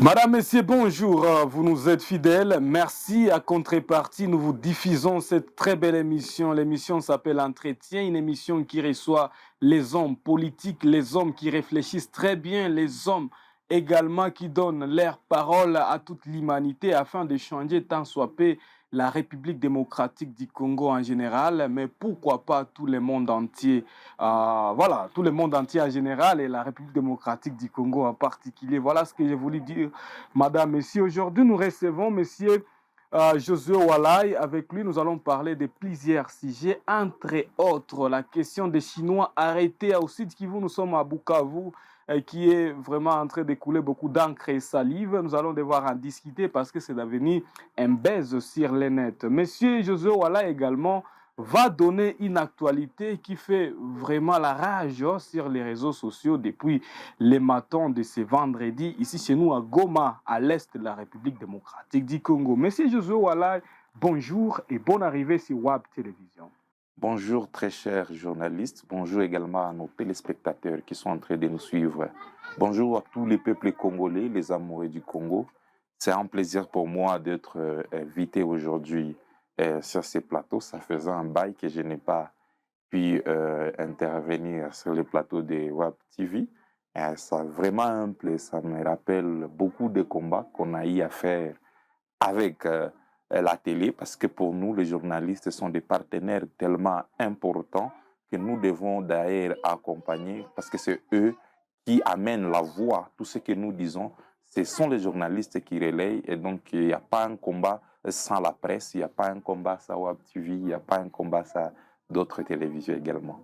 Madame, Messieurs, bonjour. Vous nous êtes fidèles. Merci. À contrepartie, nous vous diffusons cette très belle émission. L'émission s'appelle Entretien, une émission qui reçoit les hommes politiques, les hommes qui réfléchissent très bien, les hommes également qui donnent leur parole à toute l'humanité afin de changer tant soit peu la République démocratique du Congo en général, mais pourquoi pas tout le monde entier. Voilà, tout le monde entier en général et la République démocratique du Congo en particulier. Voilà ce que j'ai voulu dire, Madame, Messieurs. Aujourd'hui, nous recevons Monsieur Josué Walai. Avec lui, nous allons parler de plusieurs sujets, entre autres la question des Chinois arrêtés au Sud Kivu. Nous sommes à Bukavu, qui est vraiment en train d'écouler beaucoup d'encre et salive. Nous allons devoir en discuter parce que c'est devenu un buzz sur les nets. Monsieur Josué Walai également va donner une actualité qui fait vraiment la rage sur les réseaux sociaux depuis les matins de ce vendredi, ici chez nous à Goma, à l'est de la République démocratique du Congo. Monsieur Josué Walai, bonjour et bonne arrivée sur WAP Télévision. Bonjour très chers journalistes, bonjour également à nos téléspectateurs qui sont en train de nous suivre. Bonjour à tous les peuples congolais, les amoureux du Congo. C'est un plaisir pour moi d'être invité aujourd'hui sur ces plateaux. Ça faisait un bail que je n'ai pas pu intervenir sur le plateau de WAP TV. Ça vraiment un plaisir, ça me rappelle beaucoup de combats qu'on a eu à faire avec la télé, parce que pour nous, les journalistes sont des partenaires tellement importants que nous devons d'ailleurs accompagner, parce que c'est eux qui amènent la voix. Tout ce que nous disons, ce sont les journalistes qui relayent, et donc il n'y a pas un combat sans la presse, il n'y a pas un combat sans Web TV, il n'y a pas un combat sans d'autres télévisions également.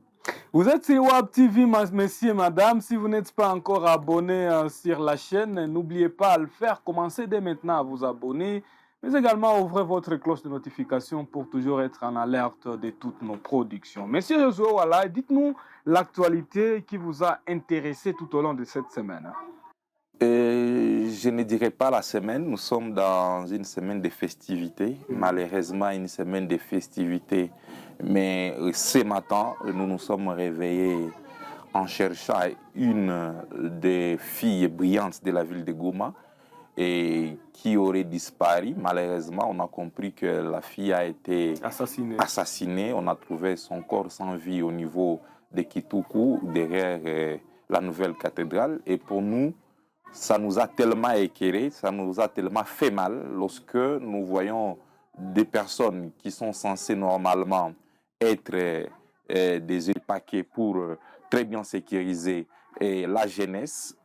Vous êtes sur WAP TV, messieurs et madame. Si vous n'êtes pas encore abonné sur la chaîne, n'oubliez pas à le faire. Commencez dès maintenant à vous abonner, mais également ouvrez votre cloche de notification pour toujours être en alerte de toutes nos productions. Monsieur Josué Walai, dites-nous l'actualité qui vous a intéressé tout au long de cette semaine. Je ne dirais pas la semaine, nous sommes dans une semaine de festivités, malheureusement une semaine de festivités, mais ce matin, nous nous sommes réveillés en cherchant une des filles brillantes de la ville de Goma et qui aurait disparu. Malheureusement, on a compris que la fille a été assassinée. On a trouvé son corps sans vie au niveau de Kituku, derrière la nouvelle cathédrale, et pour nous, ça nous a tellement écœurés, ça nous a tellement fait mal lorsque nous voyons des personnes qui sont censées normalement être des paquets pour très bien sécuriser la jeunesse.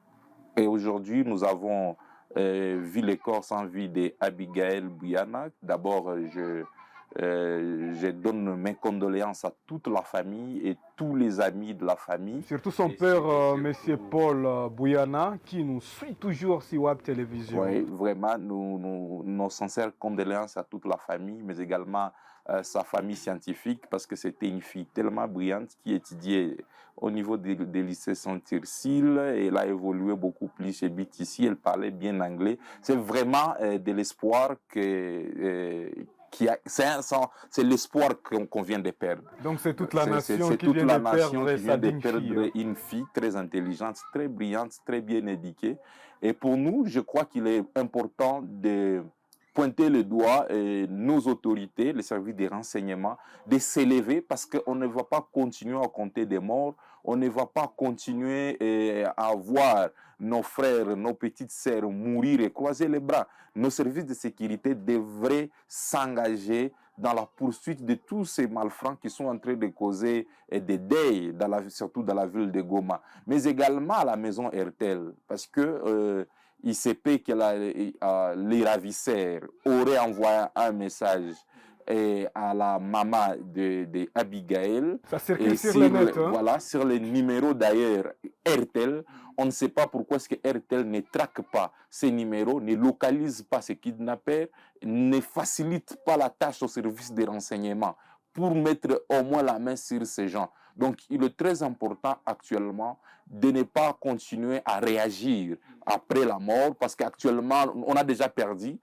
Et aujourd'hui, nous avons vu les corps sans vie d'Abigail Buyana. D'abord, je donne mes condoléances à toute la famille et tous les amis de la famille. Surtout son père, Monsieur Paul Buyana, qui nous suit toujours sur Web Télévision. Oui, vraiment, nos sincères condoléances à toute la famille, mais également sa famille scientifique, parce que c'était une fille tellement brillante qui étudiait au niveau des lycées Saint-Ursule. Elle a évolué beaucoup plus chez BTC, elle parlait bien anglais. C'est vraiment de l'espoir c'est l'espoir qu'on vient de perdre. Donc c'est toute la nation qui vient de perdre une fille très intelligente, très brillante, très bien éduquée. Et pour nous, je crois qu'il est important de pointer le doigt nos autorités, les services de renseignement, de s'élever, parce qu'on ne va pas continuer à compter des morts, on ne va pas continuer à voir nos frères, nos petites sœurs mourir et croiser les bras. Nos services de sécurité devraient s'engager dans la poursuite de tous ces malfrats qui sont en train de causer des deuils, surtout dans la ville de Goma, mais également à la maison RTL, parce que il se peut que les ravisseurs auraient envoyé un message à la maman de Abigail. Ça circule sur le net. Voilà, sur le numéro d'ailleurs RTL. On ne sait pas pourquoi est-ce que RTL ne traque pas ces numéros, ne localise pas ces kidnappeurs, ne facilite pas la tâche au service de renseignement pour mettre au moins la main sur ces gens. Donc, il est très important actuellement de ne pas continuer à réagir après la mort, parce qu'actuellement, on a déjà perdu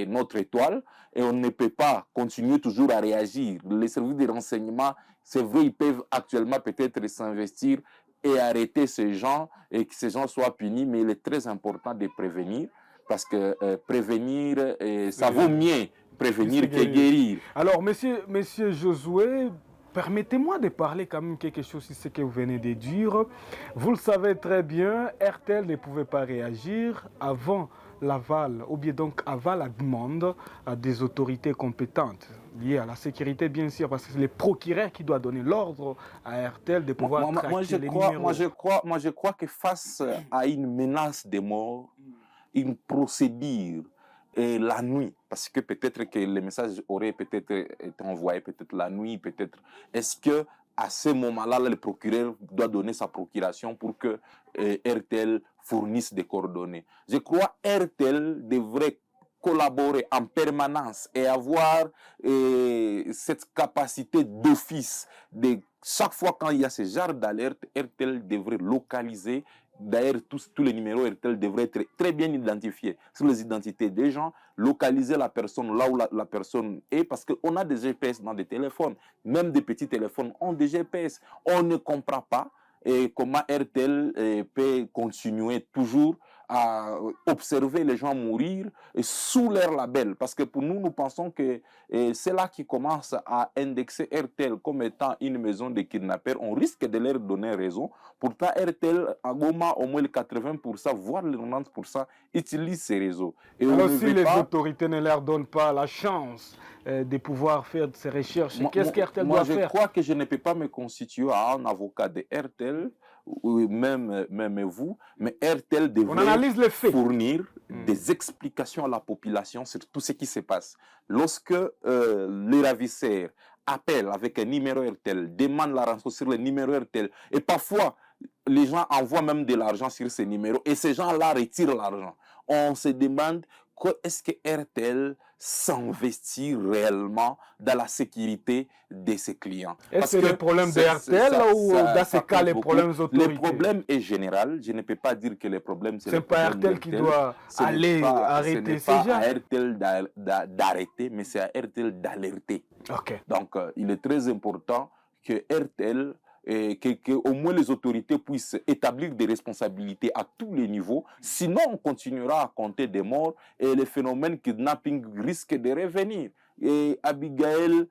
notre étoile et on ne peut pas continuer toujours à réagir. Les services de renseignement, c'est vrai, ils peuvent actuellement peut-être s'investir et arrêter ces gens et que ces gens soient punis, mais il est très important de prévenir. parce que prévenir, ça vaut mieux prévenir que guérir. Alors, monsieur Josué, permettez-moi de parler quand même quelque chose sur ce que vous venez de dire. Vous le savez très bien, RTL ne pouvait pas réagir avant l'aval, ou bien donc avant la demande des autorités compétentes liées à la sécurité, bien sûr, parce que c'est le procureur qui doit donner l'ordre à RTL de pouvoir traquer les numéros. Moi, je crois que face à une menace de mort, une procédure et la nuit, parce que peut-être que les messages auraient peut-être été envoyés peut-être la nuit, peut-être. Est-ce que à ce moment-là, le procureur doit donner sa procuration pour que RTL fournisse des coordonnées? Je crois que RTL devrait collaborer en permanence et avoir cette capacité d'office de chaque fois quand il y a ce genre d'alerte, RTL devrait localiser. D'ailleurs, tous les numéros RTL devraient être très bien identifiés sur les identités des gens, localiser la personne là où la personne est, parce qu'on a des GPS dans des téléphones, même des petits téléphones ont des GPS. On ne comprend pas comment RTL peut continuer toujours à observer les gens mourir sous leur label. Parce que pour nous, nous pensons que c'est là qu'ils commencent à indexer RTL comme étant une maison de kidnappeurs. On risque de leur donner raison. Pourtant, RTL, à Goma, au moins le 80%, voire le 90%, utilisent ces réseaux. Et alors, si les autorités ne leur donnent pas la chance de pouvoir faire ces recherches, qu'est-ce que RTL doit faire? Moi, je crois que je ne peux pas me constituer à un avocat de RTL, ou même vous, mais RTL devrait fournir des explications à la population sur tout ce qui se passe. Lorsque les ravisseurs appellent avec un numéro RTL, demandent la rançon sur le numéro RTL, et parfois, les gens envoient même de l'argent sur ces numéros, et ces gens-là retirent l'argent. On se demande est-ce que RTL s'investit réellement dans la sécurité de ses clients? Est-ce que c'est le problème de RTL ou dans ce cas les problèmes autorités? Le problème est général. Je ne peux pas dire que le problème c'est pas RTL qui doit aller arrêter ces gens. Ce n'est pas à RTL d'arrêter, mais c'est à RTL d'alerter. Okay. Donc il est très important que RTL et que au moins les autorités puissent établir des responsabilités à tous les niveaux. Sinon, on continuera à compter des morts et le phénomène kidnapping risque de revenir. Et Abigail,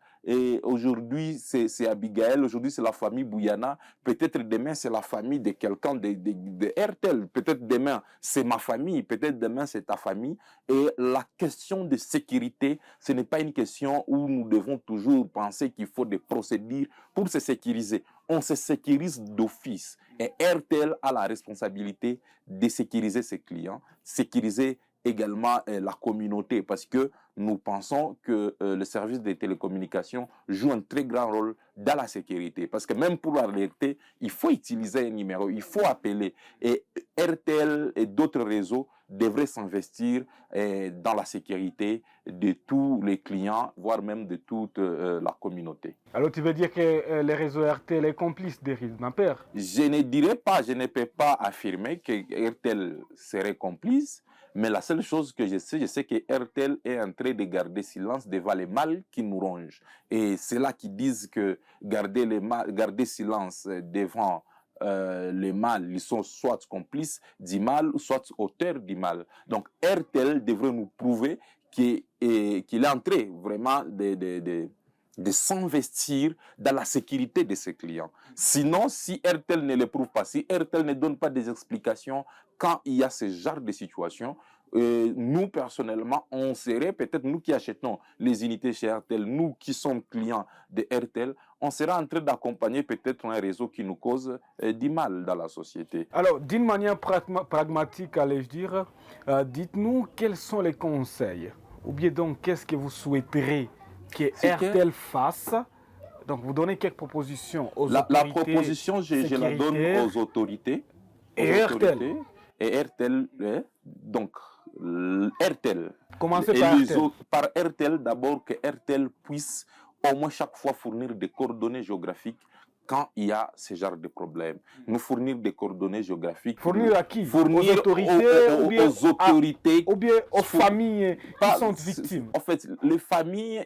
aujourd'hui, c'est Abigail, aujourd'hui, c'est la famille Bouyana. Peut-être demain, c'est la famille de quelqu'un de RTL. Peut-être demain, c'est ma famille. Peut-être demain, c'est ta famille. Et la question de sécurité, ce n'est pas une question où nous devons toujours penser qu'il faut des procédures pour se sécuriser. On se sécurise d'office. Et RTL a la responsabilité de sécuriser ses clients, sécuriser également la communauté, parce que nous pensons que le service des télécommunications joue un très grand rôle dans la sécurité. Parce que même pour alerter, il faut utiliser un numéro, il faut appeler. Et RTL et d'autres réseaux devraient s'investir dans la sécurité de tous les clients, voire même de toute la communauté. Alors tu veux dire que les réseaux RTL est complice des kidnappeurs? Je ne dirais pas, je ne peux pas affirmer que RTL serait complice. Mais la seule chose que je sais que RTL est en train de garder silence devant les mal qui nous rongent. Et c'est là qu'ils disent que garder silence devant les mal, ils sont soit complices du mal, soit auteurs du mal. Donc RTL devrait nous prouver qu'il est en train vraiment de s'investir dans la sécurité de ses clients. Sinon, si RTL ne le prouve pas, si RTL ne donne pas des explications quand il y a ce genre de situation, nous, personnellement, on serait, peut-être nous qui achetons les unités chez RTL, nous qui sommes clients de RTL, on sera en train d'accompagner peut-être un réseau qui nous cause du mal dans la société. Alors, d'une manière pragmatique, allais-je dire, dites-nous quels sont les conseils, ou bien donc qu'est-ce que vous souhaiterez que RTL fasse. Donc, vous donnez quelques propositions aux autorités. La proposition, je la donne aux autorités. RTL. Et RTL, donc, RTL. Commencez par RTL. Par RTL, d'abord, que RTL puisse au moins chaque fois fournir des coordonnées géographiques quand il y a ce genre de problème. Nous fournir des coordonnées géographiques. Fournir à qui? Fournir aux autorités aux autorités. Ou bien aux familles qui sont victimes. En fait, les familles,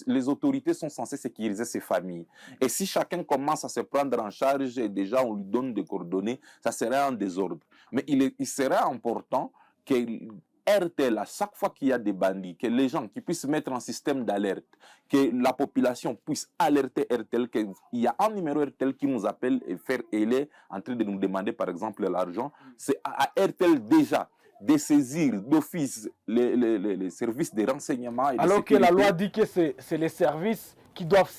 les autorités sont censées sécuriser ces familles. Et si chacun commence à se prendre en charge et déjà on lui donne des coordonnées, ça serait un désordre. Mais il serait important que RTL, à chaque fois qu'il y a des bandits, que les gens qui puissent mettre un système d'alerte, que la population puisse alerter RTL, qu'il y a un numéro RTL qui nous appelle et il est en train de nous demander par exemple l'argent. C'est à RTL déjà de saisir d'office les services de renseignement et de Alors sécurité. que la loi dit que c'est les services qui doivent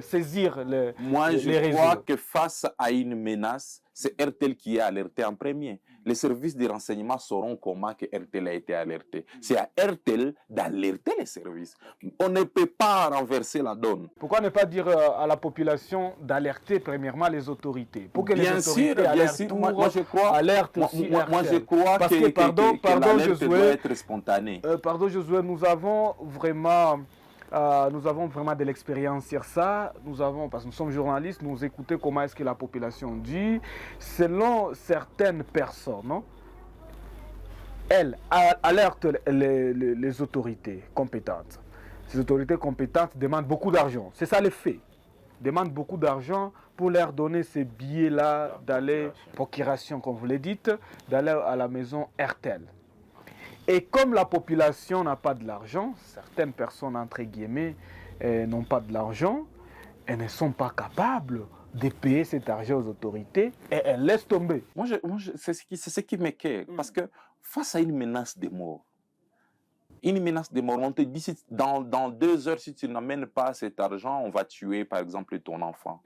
saisir les Je crois que face à une menace, c'est RTL qui est alerté en premier. Les services de renseignement sauront comment que RTL a été alerté. C'est à RTL d'alerter les services. On ne peut pas renverser la donne. Pourquoi ne pas dire à la population d'alerter premièrement les autorités pour que bien les autorités bien sûr. Moi, je crois, alertent aussi moi, je crois parce que, pardon, l'alerte Josué, doit être spontanée. Pardon Josué, nous avons vraiment de l'expérience sur ça. Parce que nous sommes journalistes, nous écoutons comment est-ce que la population dit. Selon certaines personnes, non, elles alertent les autorités compétentes. Ces autorités compétentes demandent beaucoup d'argent. C'est ça le fait. Demandent beaucoup d'argent pour leur donner ces billets-là d'aller, procuration comme vous le dites, d'aller à la maison RTL. Et comme la population n'a pas de l'argent, certaines personnes, entre guillemets, n'ont pas de l'argent, elles ne sont pas capables de payer cet argent aux autorités et elles laissent tomber. C'est ce qui m'écoeure. Parce que face à une menace de mort, on te dit, dans 2 heures, si tu n'amènes pas cet argent, on va tuer, par exemple, ton enfant.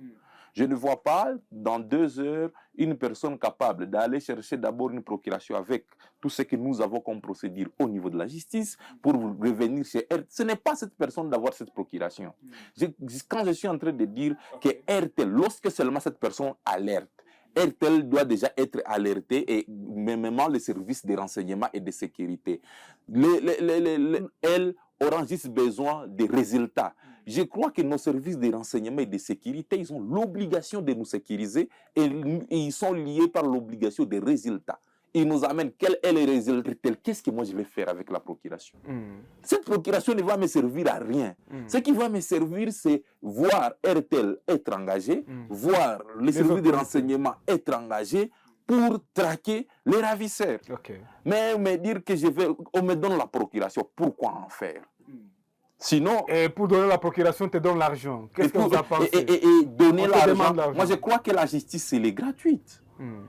Je ne vois pas, dans 2 heures, une personne capable d'aller chercher d'abord une procuration avec tout ce que nous avons comme procédure au niveau de la justice pour revenir chez RTL. Ce n'est pas cette personne d'avoir cette procuration. Quand je suis en train de dire que RTL, lorsque seulement cette personne alerte, RTL doit déjà être alerté et même les services de renseignement et de sécurité. Elle aura juste besoin de résultats. Je crois que nos services de renseignement et de sécurité, ils ont l'obligation de nous sécuriser et ils sont liés par l'obligation des résultats. Ils nous amènent quel est le résultat. Qu'est-ce que moi je vais faire avec la procuration? Cette procuration ne va me servir à rien. Ce qui va me servir, c'est voir RTL être engagé, voir les services de renseignement être engagés pour traquer les ravisseurs. Mais me dire que on me donne la procuration, pourquoi en faire? Sinon, et pour donner la procuration, on te donne l'argent. Qu'est-ce que vous en pensez? Et donner l'argent. Moi, je crois que la justice, elle est gratuite.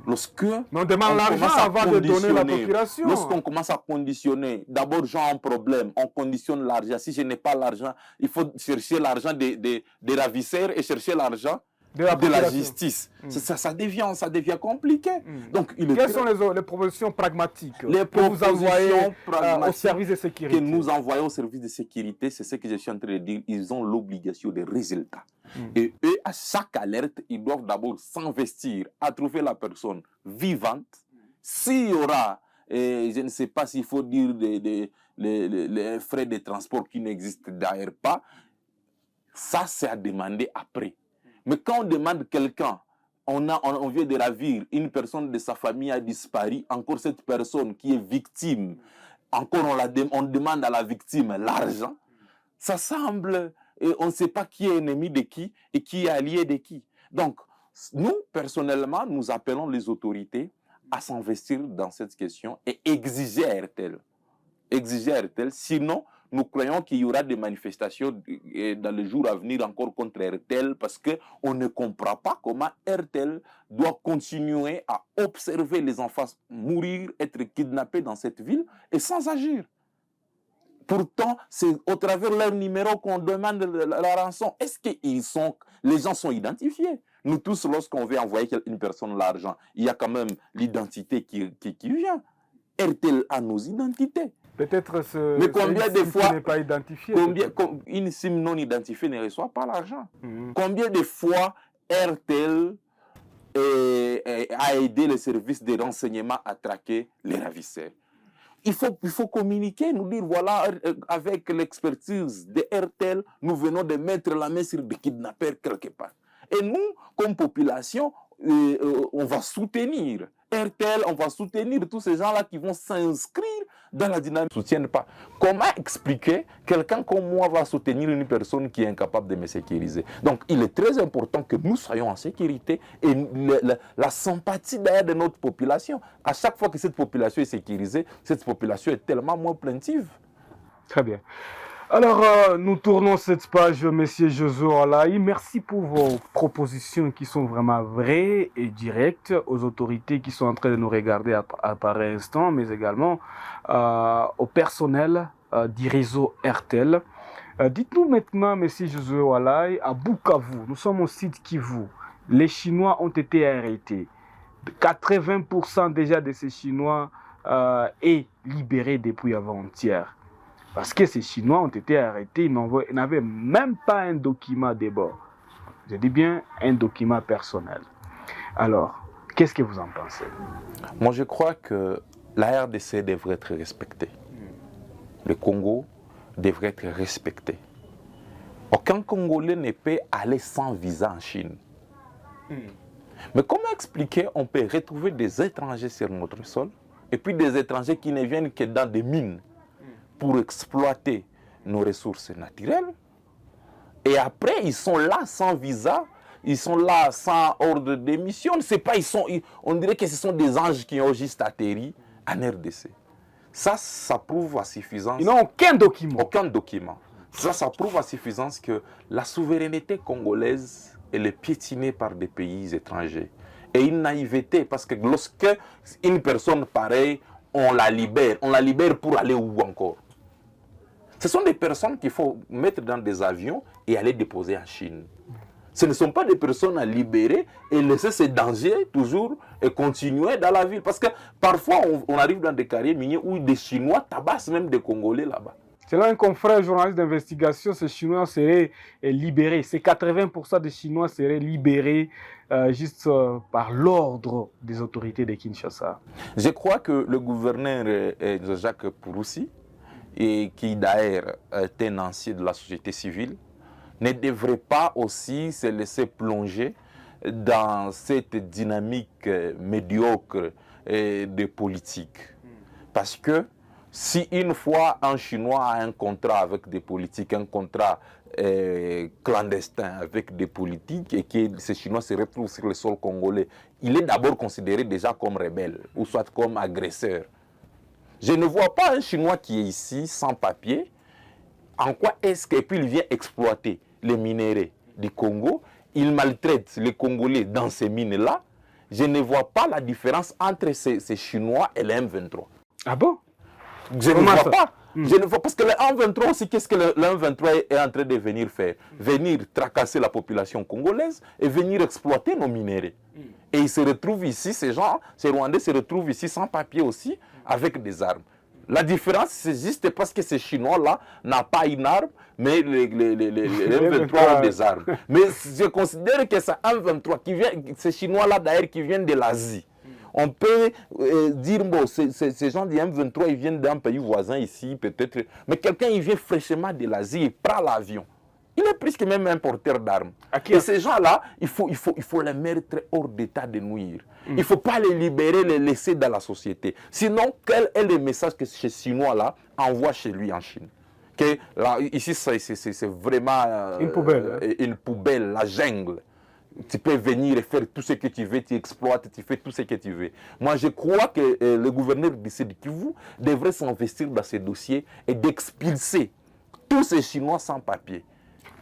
Lorsque on demande l'argent avant de donner la procuration. Lorsqu'on commence à conditionner, d'abord, j'ai un problème, on conditionne l'argent. Si je n'ai pas l'argent, il faut chercher l'argent des ravisseurs et chercher l'argent de la justice. Ça devient compliqué. Donc, quelles sont les propositions pragmatiques que vous envoyez au service de sécurité? Que nous envoyons au service de sécurité, c'est ce que je suis en train de dire. Ils ont l'obligation de résultats. Et eux, à chaque alerte, ils doivent d'abord s'investir à trouver la personne vivante. S'il y aura, je ne sais pas s'il faut dire les frais de transport qui n'existent d'ailleurs pas, ça c'est à demander après. Mais quand on demande quelqu'un, on vient de ravir, une personne de sa famille a disparu, encore cette personne qui est victime, encore on demande à la victime l'argent, ça semble, on ne sait pas qui est ennemi de qui et qui est allié de qui. Donc, nous, personnellement, nous appelons les autorités à s'investir dans cette question et exiger à RTL. Sinon, nous croyons qu'il y aura des manifestations dans les jours à venir encore contre RTL parce qu'on ne comprend pas comment RTL doit continuer à observer les enfants mourir, être kidnappés dans cette ville et sans agir. Pourtant, c'est au travers de leur numéro qu'on demande la rançon. Est-ce que les gens sont identifiés? Nous tous, lorsqu'on veut envoyer une personne l'argent, il y a quand même l'identité qui vient. RTL a nos identités. Peut-être mais combien de fois n'est pas identifié. Une SIM non identifiée ne reçoit pas l'argent. Combien de fois RTL a aidé les services de renseignement à traquer les ravisseurs? Il faut communiquer, nous dire voilà, avec l'expertise de RTL, nous venons de mettre la main sur des kidnappeurs quelque part. Et nous, comme population, on va soutenir RTL, on va soutenir tous ces gens-là qui vont s'inscrire dans la dynamique ne soutiennent pas. Comment expliquer quelqu'un comme moi va soutenir une personne qui est incapable de me sécuriser? Donc, il est très important que nous soyons en sécurité et la sympathie d'ailleurs de notre population. À chaque fois que cette population est sécurisée, cette population est tellement moins plaintive. Très bien. Alors, nous tournons cette page, Monsieur Josué Olaï. Merci pour vos propositions qui sont vraiment vraies et directes aux autorités qui sont en train de nous regarder à par instant, mais également au personnel du réseau RTL. Dites-nous maintenant, Monsieur Josué Olaï, à Bukavu, nous sommes au site Kivu. Les Chinois ont été arrêtés. 80% déjà de ces Chinois est libéré depuis avant-hier. Parce que ces Chinois ont été arrêtés, ils n'avaient même pas un document de bord. Je dis bien un document personnel. Alors, qu'est-ce que vous en pensez? Moi, je crois que la RDC devrait être respectée. Le Congo devrait être respecté. Aucun Congolais ne peut aller sans visa en Chine. Mais comment expliquer on peut retrouver des étrangers sur notre sol et puis des étrangers qui ne viennent que dans des mines pour exploiter nos ressources naturelles. Et après, ils sont là sans visa, ils sont là sans ordre d'émission. On dirait que ce sont des anges qui ont juste atterri en RDC. Ça prouve à suffisance. Ils n'ont aucun document. Aucun document. Ça prouve à suffisance que la souveraineté congolaise, elle est piétinée par des pays étrangers. Et une naïveté, parce que lorsque une personne pareille, on la libère pour aller où encore? Ce sont des personnes qu'il faut mettre dans des avions et aller déposer en Chine. Ce ne sont pas des personnes à libérer et laisser ces dangers toujours et continuer dans la ville. Parce que parfois, on arrive dans des carrières miniers où des Chinois tabassent même des Congolais là-bas. Selon un confrère journaliste d'investigation, ces Chinois seraient libérés. Ces 80% des Chinois seraient libérés juste par l'ordre des autorités de Kinshasa. Je crois que le gouverneur Jacques Pouroussi, et qui d'ailleurs est un ancien de la société civile, ne devrait pas aussi se laisser plonger dans cette dynamique médiocre de politique. Parce que si une fois un Chinois a un contrat avec des politiques, un contrat clandestin avec des politiques et que ces Chinois se retrouvent sur le sol congolais, il est d'abord considéré déjà comme rebelle ou soit comme agresseur. Je ne vois pas un Chinois qui est ici sans papier. En quoi est-ce que puis il vient exploiter les minéraux du Congo? Il maltraite les Congolais dans ces mines-là. Je ne vois pas la différence entre ces Chinois et les M23. Ah bon? Je ne vois pas. Je ne vois parce que le M23 aussi, qu'est-ce que le M23 est en train de venir faire? Venir tracasser la population congolaise et venir exploiter nos minéraux. Et ils se retrouvent ici, ces Rwandais se retrouvent ici sans papier aussi, avec des armes. La différence, c'est juste parce que ces Chinois-là n'ont pas une arme, mais les M23 ont des armes. Mais je considère que c'est M23, ces Chinois-là d'ailleurs qui viennent de l'Asie. On peut dire, bon, ces gens du M23, ils viennent d'un pays voisin ici, peut-être. Mais quelqu'un, il vient fraîchement de l'Asie, il prend l'avion. Il est plus que même un porteur d'armes. Et ces gens-là, il faut les mettre hors d'état de nuire. Il ne faut pas les libérer, les laisser dans la société. Sinon, quel est le message que ces Chinois-là envoient chez lui en Chine? Que, là, ici, c'est vraiment une poubelle, la jungle. Tu peux venir et faire tout ce que tu veux, tu exploites, tu fais tout ce que tu veux. Moi, je crois que le gouverneur du Sud Kivu devrait s'investir dans ces dossiers et d'expulser tous ces Chinois sans papier.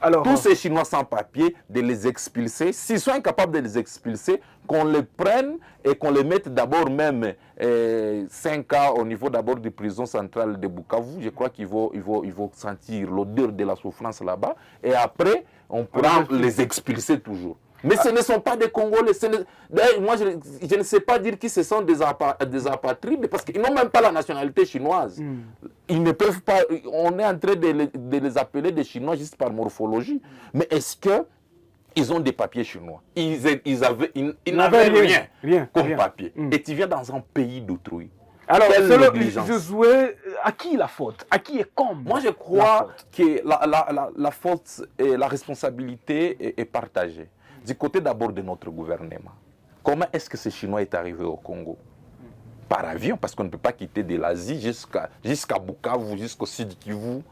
Alors, tous ces Chinois sans papier, de les expulser. S'ils sont incapables de les expulser, qu'on les prenne et qu'on les mette d'abord même 5 ans au niveau d'abord de prison centrale de Bukavu. Je crois qu'ils vont sentir l'odeur de la souffrance là-bas. Et après, on pourra les expulser toujours. Mais ce ne sont pas des Congolais. Moi, je ne sais pas dire qui ce sont des apatrides parce qu'ils n'ont même pas la nationalité chinoise. Ils ne peuvent pas. On est en train de les appeler des Chinois juste par morphologie. Mais est-ce qu'ils ont des papiers chinois? Ils n'avaient rien comme papier. Et tu viens dans un pays d'autrui. Alors, Josué, à qui la faute? À qui est comme? Moi, je crois que la faute et la responsabilité est partagée. Du côté d'abord de notre gouvernement. Comment est-ce que ces Chinois est arrivé au Congo? par avion, parce qu'on ne peut pas quitter de l'Asie jusqu'à Bukavu, jusqu'au Sud Kivu,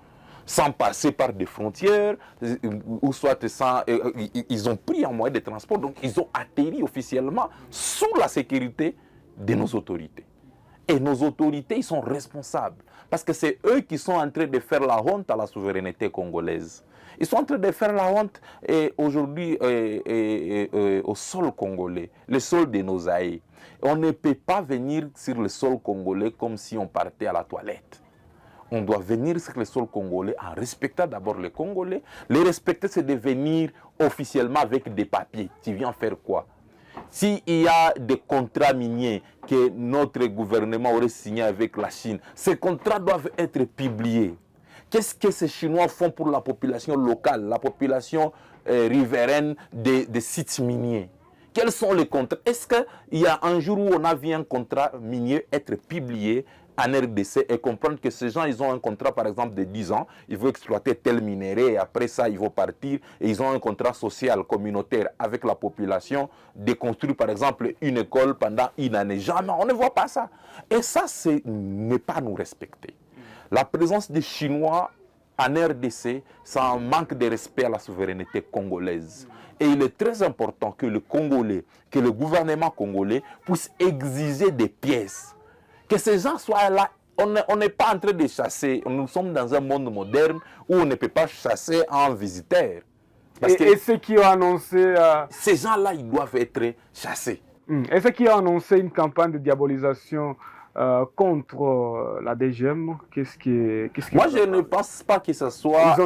sans passer par des frontières, ou soit ils ont pris un moyen de transport, donc ils ont atterri officiellement sous la sécurité de nos autorités. Et nos autorités, ils sont responsables, parce que c'est eux qui sont en train de faire la honte à la souveraineté congolaise. Ils sont en train de faire la honte aujourd'hui au sol congolais, le sol de nos aïeux. On ne peut pas venir sur le sol congolais comme si on partait à la toilette. On doit venir sur le sol congolais en respectant d'abord les Congolais. Les respecter, c'est de venir officiellement avec des papiers. Tu viens faire quoi? S'il y a des contrats miniers que notre gouvernement aurait signés avec la Chine, ces contrats doivent être publiés. Qu'est-ce que ces Chinois font pour la population locale, la population riveraine des sites miniers? Quels sont les contrats? Est-ce qu'il y a un jour où on a vu un contrat minier être publié en RDC et comprendre que ces gens, ils ont un contrat par exemple de 10 ans, ils vont exploiter tel minerai et après ça, ils vont partir et ils ont un contrat social, communautaire avec la population de construire par exemple une école pendant une année. Jamais, on ne voit pas ça. Et ça, c'est ne pas nous respecter. La présence des Chinois en RDC, c'est un manque de respect à la souveraineté congolaise. Et il est très important que le Congolais, que le gouvernement congolais puisse exiger des pièces. Que ces gens soient là. On n'est pas en train de chasser. Nous sommes dans un monde moderne où on ne peut pas chasser un visiteur. Et ceux qui ont annoncé... Ces gens-là, ils doivent être chassés. Et ceux qui ont annoncé une campagne de diabolisation contre la DGM, Moi, je ne pense pas que ce soit... Ils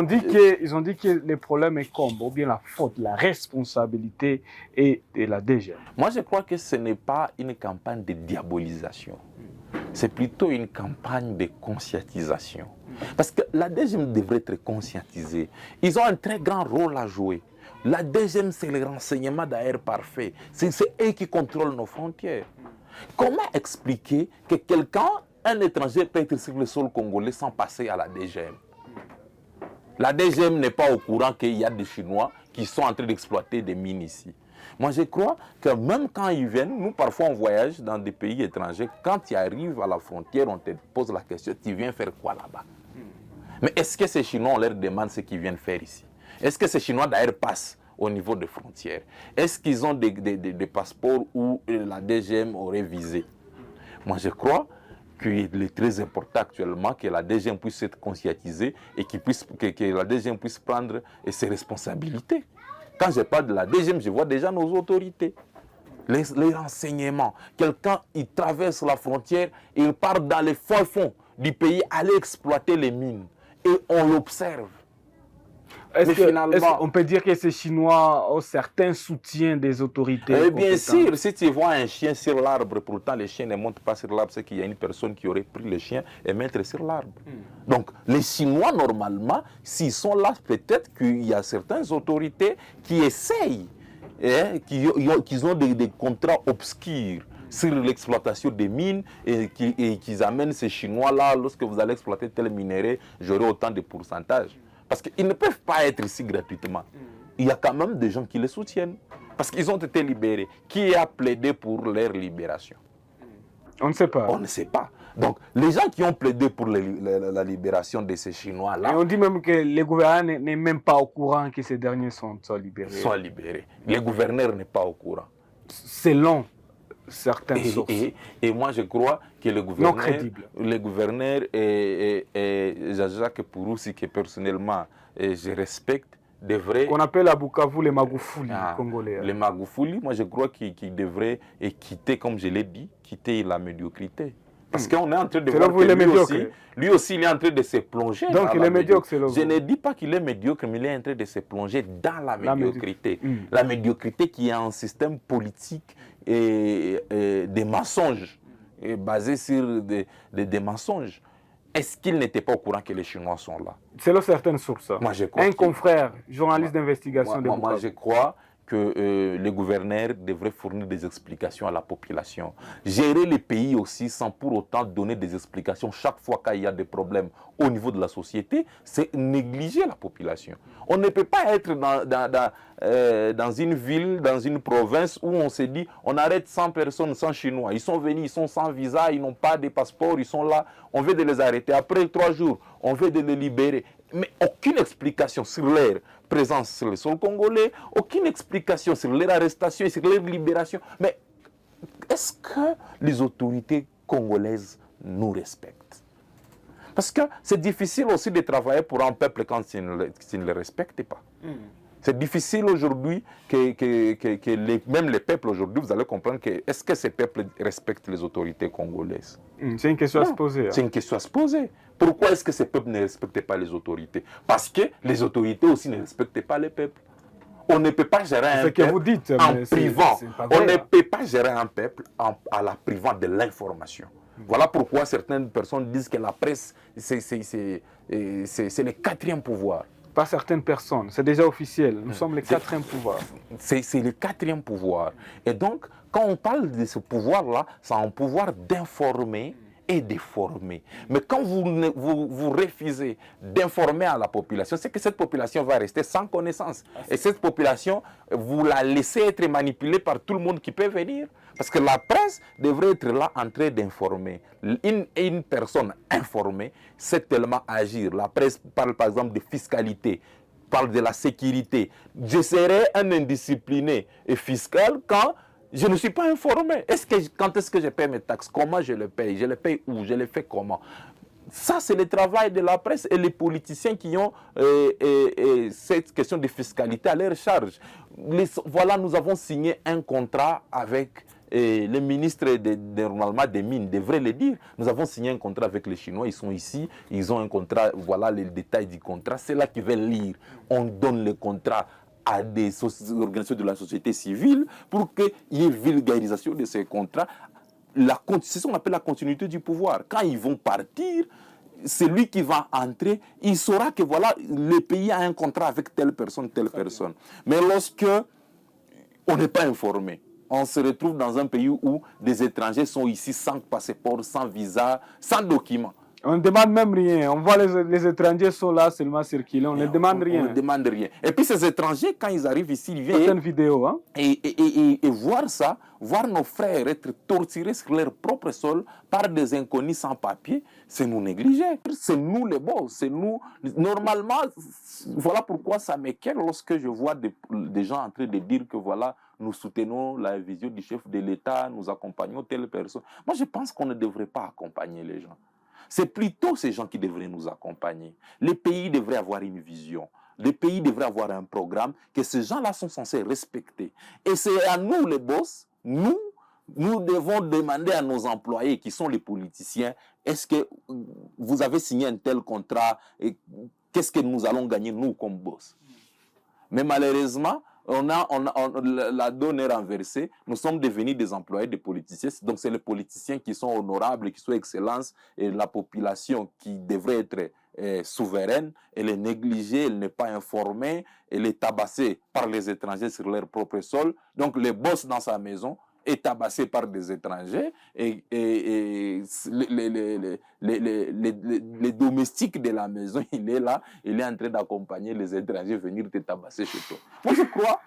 ont dit que le problème est ou bien la faute, la responsabilité est de la DGM. Moi, je crois que ce n'est pas une campagne de diabolisation. C'est plutôt une campagne de conscientisation. Parce que la DGM devrait être conscientisée. Ils ont un très grand rôle à jouer. La DGM, c'est le renseignement d'ailleurs parfait. C'est eux qui contrôlent nos frontières. Comment expliquer que quelqu'un, un étranger, peut être sur le sol congolais sans passer à la DGM? La DGM n'est pas au courant qu'il y a des Chinois qui sont en train d'exploiter des mines ici. Moi, je crois que même quand ils viennent, nous, parfois, on voyage dans des pays étrangers. Quand tu arrives à la frontière, on te pose la question, tu viens faire quoi là-bas? Mais est-ce que ces Chinois, on leur demande ce qu'ils viennent faire ici? Est-ce que ces Chinois, d'ailleurs, passent au niveau des frontières? Est-ce qu'ils ont des passeports où la DGM aurait visé? Moi, je crois qu'il est très important actuellement que la DGM puisse être conscientisée et que la DGM puisse prendre ses responsabilités. Quand je parle de la DGM, je vois déjà nos autorités. Les renseignements. Quelqu'un, il traverse la frontière et il part dans les fonds du pays aller exploiter les mines. Et on l'observe. Est-ce qu'on peut dire que ces Chinois ont certains soutiens des autorités? Bien sûr, si tu vois un chien sur l'arbre, pourtant les chiens ne montent pas sur l'arbre, c'est qu'il y a une personne qui aurait pris le chien et mettre sur l'arbre. Donc les Chinois, normalement, s'ils sont là, peut-être qu'il y a certaines autorités qui essayent, qui ont des contrats obscurs sur l'exploitation des mines et qu'ils amènent ces Chinois-là, lorsque vous allez exploiter tel minerai, j'aurai autant de pourcentage. Parce qu'ils ne peuvent pas être ici gratuitement. Il y a quand même des gens qui les soutiennent. Parce qu'ils ont été libérés. Qui a plaidé pour leur libération? On ne sait pas. On ne sait pas. Donc, les gens qui ont plaidé pour la libération de ces Chinois-là... Et on dit même que le gouverneur n'est même pas au courant que ces derniers sont libérés. Sont libérés. Le gouverneur n'est pas au courant. Selon certaines sources. Et moi, je crois que le gouverneur et Jacques Pouroussi, que personnellement je respecte, devrait... Qu'on appelle à Bukavu les Magoufouli congolais. Les Magoufouli, moi je crois qu'ils devraient quitter, comme je l'ai dit, quitter la médiocrité. Parce qu'on est en train de voir que lui aussi, il est en train de se plonger. Donc il est médiocre, c'est le... Je ne dis pas qu'il est médiocre, mais il est en train de se plonger dans la médiocrité. La médiocrité qui est un système politique et des mensonges, basé sur des mensonges. Est-ce qu'il n'était pas au courant que les Chinois sont là? Selon certaines sources. Moi, je crois un confrère, journaliste d'investigation de Bukavu. Moi, je crois que les gouverneurs devraient fournir des explications à la population. Gérer les pays aussi sans pour autant donner des explications chaque fois qu'il y a des problèmes au niveau de la société, c'est négliger la population. On ne peut pas être dans une ville, dans une province où on se dit on arrête 100 personnes, 100 Chinois. Ils sont venus, ils sont sans visa, ils n'ont pas de passeport, ils sont là. On veut de les arrêter. Après 3 jours, on veut de les libérer. Mais aucune explication sur leur présence sur le sol congolais, aucune explication sur leur arrestation et sur leur libération. Mais est-ce que les autorités congolaises nous respectent? Parce que c'est difficile aussi de travailler pour un peuple quand ils ne le respectent pas. C'est difficile aujourd'hui même les peuples aujourd'hui, vous allez comprendre que est-ce que ces peuples respectent les autorités congolaises? C'est une question à se poser. C'est une question à se poser. Pourquoi est-ce que ces peuples ne respectent pas les autorités? Parce que les autorités aussi ne respectent pas les peuples. On ne peut pas gérer un peuple en privant. On ne peut pas gérer un peuple en la privant de l'information. Voilà pourquoi certaines personnes disent que la presse, c'est le quatrième pouvoir. Pas certaines personnes, c'est déjà officiel. Nous sommes le quatrième pouvoir. C'est le quatrième pouvoir. Et donc, quand on parle de ce pouvoir-là, c'est un pouvoir d'informer et de former. Mais quand vous refusez d'informer à la population, c'est que cette population va rester sans connaissance. Et cette population, vous la laissez être manipulée par tout le monde qui peut venir. Parce que la presse devrait être là en train d'informer. Une personne informée sait tellement agir. La presse parle par exemple de fiscalité, parle de la sécurité. Je serai un indiscipliné et fiscal quand je ne suis pas informé. Quand est-ce que je paie mes taxes? Comment je les paye? Je les paye où? Je les fais comment? Ça, c'est le travail de la presse et les politiciens qui ont cette question de fiscalité à leur charge. Voilà, nous avons signé un contrat avec le ministre normalement des Mines, devrait le dire. Nous avons signé un contrat avec les Chinois, ils sont ici, ils ont un contrat, voilà les détails du contrat. C'est là qu'ils veulent lire. On donne le contrat à des organisations de la société civile pour qu'il y ait vulgarisation de ces contrats. C'est ce qu'on appelle la continuité du pouvoir. Quand ils vont partir, celui qui va entrer, il saura que voilà, le pays a un contrat avec telle personne, telle personne. Mais lorsque on n'est pas informé, on se retrouve dans un pays où des étrangers sont ici sans passeport, sans visa, sans document. On ne demande même rien. On voit les étrangers sont là seulement circuler. On ne demande rien. On ne demande rien. Et puis ces étrangers, quand ils arrivent ici, ils viennent. Certaines vidéos, hein? Et voir ça, voir nos frères être torturés sur leur propre sol par des inconnus sans papier, c'est nous négliger. C'est nous les boss. C'est nous. Normalement, voilà pourquoi ça m'écoeure lorsque je vois des gens en train de dire que voilà, nous soutenons la vision du chef de l'État, nous accompagnons telle personne. Moi, je pense qu'on ne devrait pas accompagner les gens. C'est plutôt ces gens qui devraient nous accompagner. Les pays devraient avoir une vision. Les pays devraient avoir un programme que ces gens-là sont censés respecter. Et c'est à nous, les boss, nous devons demander à nos employés, qui sont les politiciens, est-ce que vous avez signé un tel contrat et qu'est-ce que nous allons gagner, nous, comme boss? Mais malheureusement, la donne est renversée. Nous sommes devenus des employés des politiciens. Donc, c'est les politiciens qui sont honorables, qui sont excellents, et la population qui devrait être souveraine, elle est négligée, elle n'est pas informée, elle est tabassée par les étrangers sur leur propre sol. Donc, le boss dans sa maison est tabassé par des étrangers et les domestiques de la maison, il est là, il est en train d'accompagner les étrangers venir te tabasser chez toi. Moi, je crois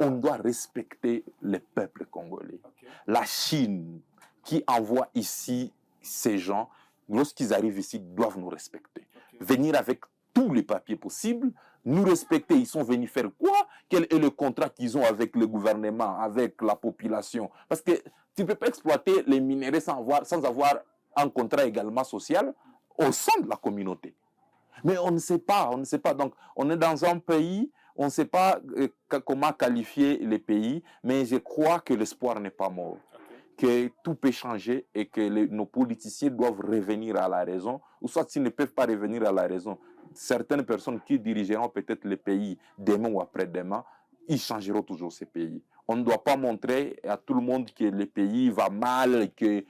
qu'on doit respecter le peuple congolais. Okay. La Chine qui envoie ici ces gens, lorsqu'ils arrivent ici, doivent nous respecter. Okay. Venir avec tous les papiers possibles, nous respecter. Ils sont venus faire quoi? Quel est le contrat qu'ils ont avec le gouvernement, avec la population? Parce que tu ne peux pas exploiter les minéraux sans avoir un contrat également social au sein de la communauté. Mais on ne sait pas, on ne sait pas. Donc, on est dans un pays, on ne sait pas comment qualifier les pays, mais je crois que l'espoir n'est pas mort. Que tout peut changer et que nos politiciens doivent revenir à la raison, ou soit s'ils ne peuvent pas revenir à la raison, certaines personnes qui dirigeront peut-être le pays demain ou après-demain, ils changeront toujours ces pays. On ne doit pas montrer à tout le monde que le pays va mal, que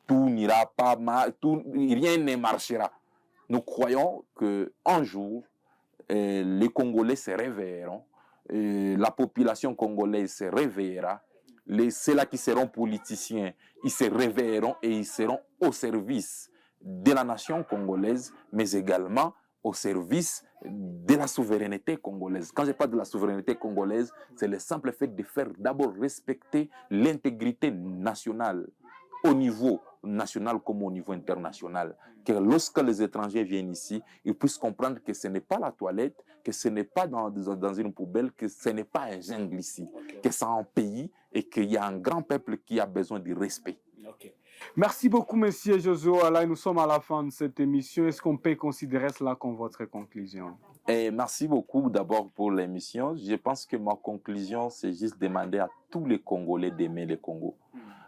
tout n'ira pas mal, rien ne marchera. Nous croyons qu'un jour, les Congolais se réveilleront la population congolaise se réveillera. Ceux-là qui seront politiciens, ils se réveilleront et ils seront au service de la nation congolaise, mais également au service de la souveraineté congolaise. Quand je parle de la souveraineté congolaise, c'est le simple fait de faire d'abord respecter l'intégrité nationale au niveau national comme au niveau international. Que lorsque les étrangers viennent ici, ils puissent comprendre que ce n'est pas la toilette, que ce n'est pas dans une poubelle, que ce n'est pas un jungle ici, que c'est un pays et qu'il y a un grand peuple qui a besoin du respect. Merci beaucoup, monsieur Josué Ouala. Nous sommes à la fin de cette émission. Est-ce qu'on peut considérer cela comme votre conclusion? Et merci beaucoup d'abord pour l'émission. Je pense que ma conclusion, c'est juste demander à tous les Congolais d'aimer le Congo.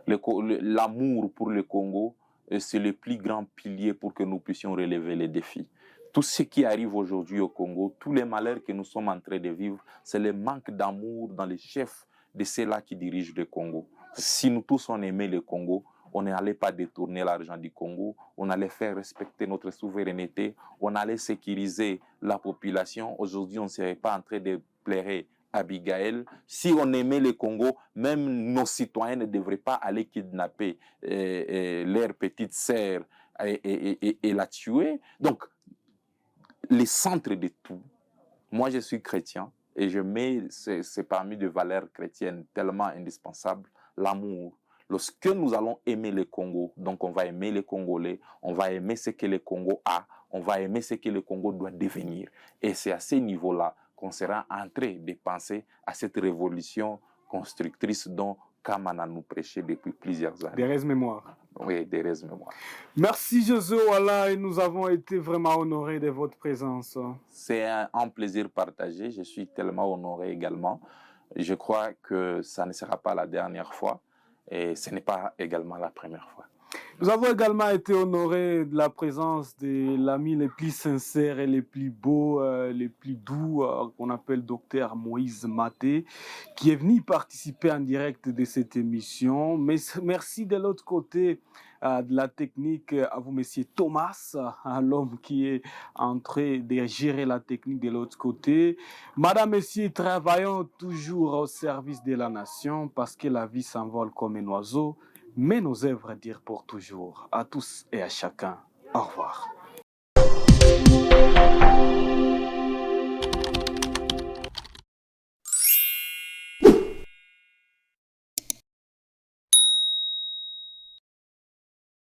L'amour pour le Congo, c'est le plus grand pilier pour que nous puissions relever les défis. Tout ce qui arrive aujourd'hui au Congo, tous les malheurs que nous sommes en train de vivre, c'est le manque d'amour dans les chefs de ceux-là qui dirigent le Congo. Si nous tous on aimait le Congo, on n'allait pas détourner l'argent du Congo, on allait faire respecter notre souveraineté, on allait sécuriser la population. Aujourd'hui, on ne serait pas en train de pleurer Abigail. Si on aimait le Congo, même nos citoyens ne devraient pas aller kidnapper leur petite sœur et la tuer. Donc, le centre de tout, moi je suis chrétien et je mets, c'est parmi des valeurs chrétiennes tellement indispensables, l'amour. Lorsque nous allons aimer le Congo, donc on va aimer les Congolais, on va aimer ce que le Congo a, on va aimer ce que le Congo doit devenir. Et c'est à ce niveau-là qu'on sera en train de penser à cette révolution constructrice dont Kamana nous prêchait depuis plusieurs années. Des rêves-mémoires. Oui, des rêves-mémoires. Merci Josué Ouala et nous avons été vraiment honorés de votre présence. C'est un plaisir partagé, je suis tellement honoré également. Je crois que ça ne sera pas la dernière fois. Et ce n'est pas également la première fois. Nous avons également été honorés de la présence de l'ami les plus sincères et les plus beaux, les plus doux, qu'on appelle Dr Moïse Maté, qui est venu participer en direct de cette émission. Mais merci de l'autre côté de la technique à vous, monsieur Thomas, l'homme qui est en train de gérer la technique de l'autre côté. Madame, messieurs, travaillons toujours au service de la nation parce que la vie s'envole comme un oiseau, mais nos œuvres durent pour toujours. À tous et à chacun, au revoir.